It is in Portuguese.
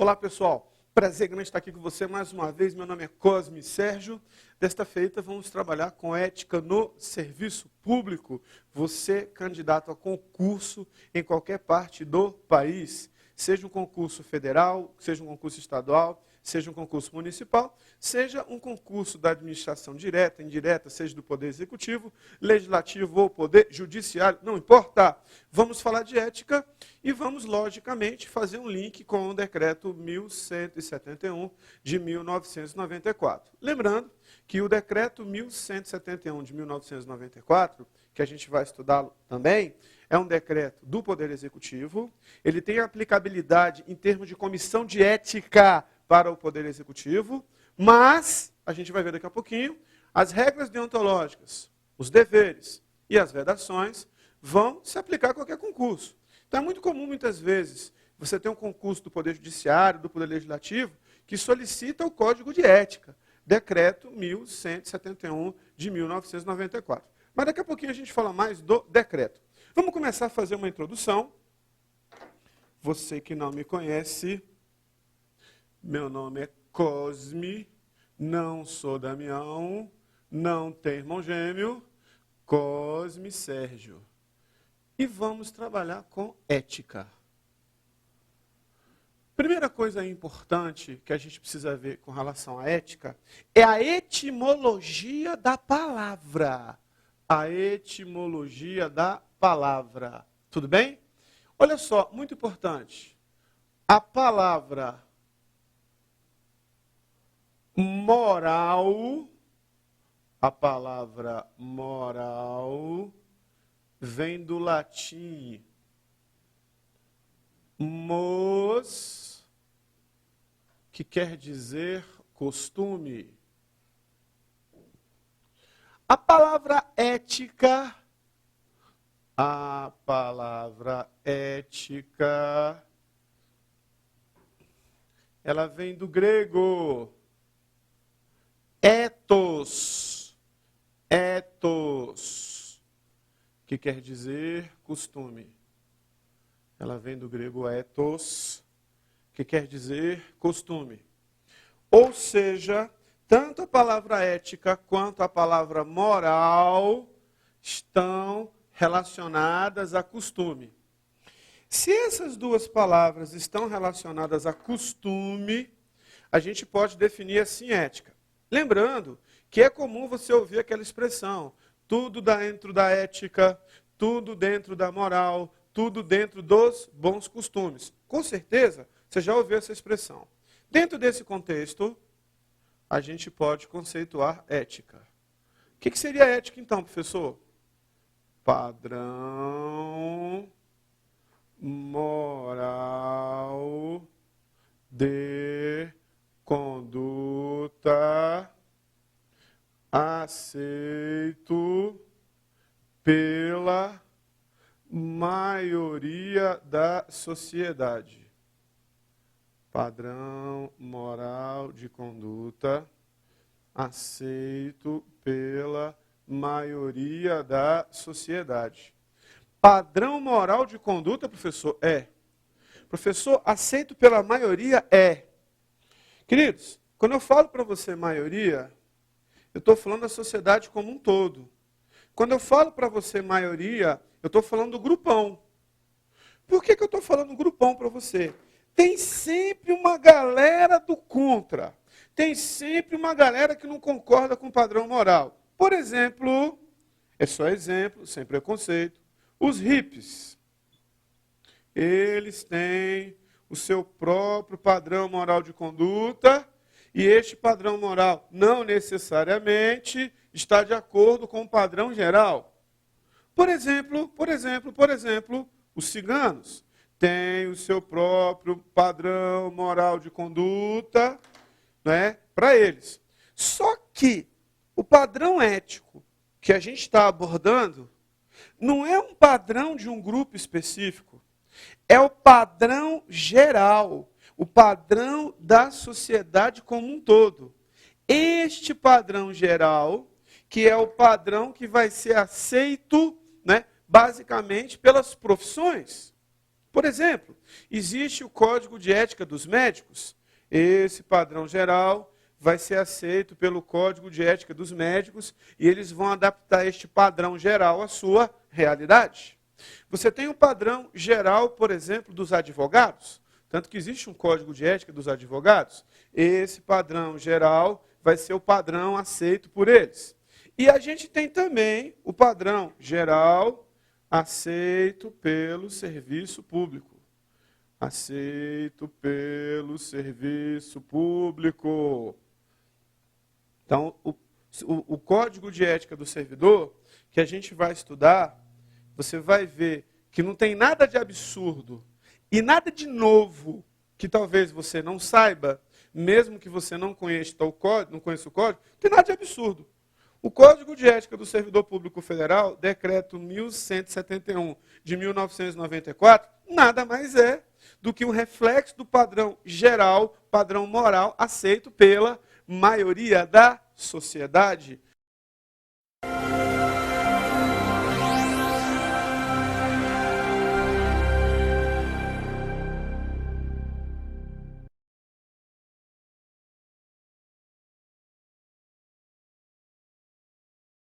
Olá, pessoal. Prazer grande estar aqui com você mais uma vez. Meu nome é Cosme Sérgio. Desta feita, vamos trabalhar com ética no serviço público. Você, candidato a concurso em qualquer parte do país, seja um concurso federal, seja um concurso estadual, seja um concurso municipal, seja um concurso da administração direta, indireta, seja do Poder Executivo, Legislativo ou Poder Judiciário, não importa. Vamos falar de ética e vamos, logicamente, fazer um link com o Decreto 1171 de 1994. Lembrando que o Decreto 1171 de 1994, que a gente vai estudá-lo também, é um decreto do Poder Executivo, ele tem aplicabilidade em termos de comissão de ética para o Poder Executivo, mas, a gente vai ver daqui a pouquinho, as regras deontológicas, os deveres e as vedações vão se aplicar a qualquer concurso. Então é muito comum, muitas vezes, você ter um concurso do Poder Judiciário, do Poder Legislativo, que solicita o Código de Ética, Decreto 1171 de 1994. Mas daqui a pouquinho a gente fala mais do decreto. Vamos começar a fazer uma introdução. Você que não me conhece, meu nome é Cosme, não sou Damião, não tenho irmão gêmeo, Cosme Sérgio. E vamos trabalhar com ética. Primeira coisa importante que a gente precisa ver com relação à ética é a etimologia da palavra. A etimologia da palavra. Tudo bem? Olha só, muito importante. A palavra moral, vem do latim mos, que quer dizer costume. A palavra ética, ela vem do grego ethos, que quer dizer costume. Ela vem do grego ethos, que quer dizer costume. Ou seja, tanto a palavra ética quanto a palavra moral estão relacionadas a costume. Se essas duas palavras estão relacionadas a costume, a gente pode definir assim ética. Lembrando que é comum você ouvir aquela expressão, tudo dentro da ética, tudo dentro da moral, tudo dentro dos bons costumes. Com certeza, você já ouviu essa expressão. Dentro desse contexto, a gente pode conceituar ética. O que seria ética então, professor? Padrão moral de conduta aceito pela maioria da sociedade. Padrão moral de conduta aceito pela maioria da sociedade. Padrão moral de conduta, professor? É. Professor, aceito pela maioria? É. Queridos, quando eu falo para você maioria, eu estou falando da sociedade como um todo. Quando eu falo para você maioria, eu estou falando do grupão. Por que eu estou falando grupão para você? Tem sempre uma galera do contra. Tem sempre uma galera que não concorda com o padrão moral. Por exemplo, é só exemplo, sem preconceito, os hippies. Eles têm o seu próprio padrão moral de conduta e este padrão moral não necessariamente está de acordo com o padrão geral. Por exemplo, os ciganos têm o seu próprio padrão moral de conduta, né, para eles. Só que o padrão ético que a gente está abordando não é um padrão de um grupo específico, é o padrão geral, o padrão da sociedade como um todo. Este padrão geral, que é o padrão que vai ser aceito, né, basicamente pelas profissões. Por exemplo, Existe o Código de Ética dos Médicos. Esse padrão geral vai ser aceito pelo Código de Ética dos Médicos e eles vão adaptar este padrão geral à sua realidade. Você tem um padrão geral, por exemplo, dos advogados, tanto que existe um Código de Ética dos advogados. Esse padrão geral vai ser o padrão aceito por eles. E a gente tem também o padrão geral aceito pelo serviço público. Aceito pelo serviço público. Então, o Código de Ética do Servidor, que a gente vai estudar, você vai ver que não tem nada de absurdo e nada de novo que talvez você não saiba, mesmo que você não conheça o código, não tem nada de absurdo. O Código de Ética do Servidor Público Federal, decreto 1171 de 1994, nada mais é do que um reflexo do padrão geral, padrão moral aceito pela maioria da sociedade.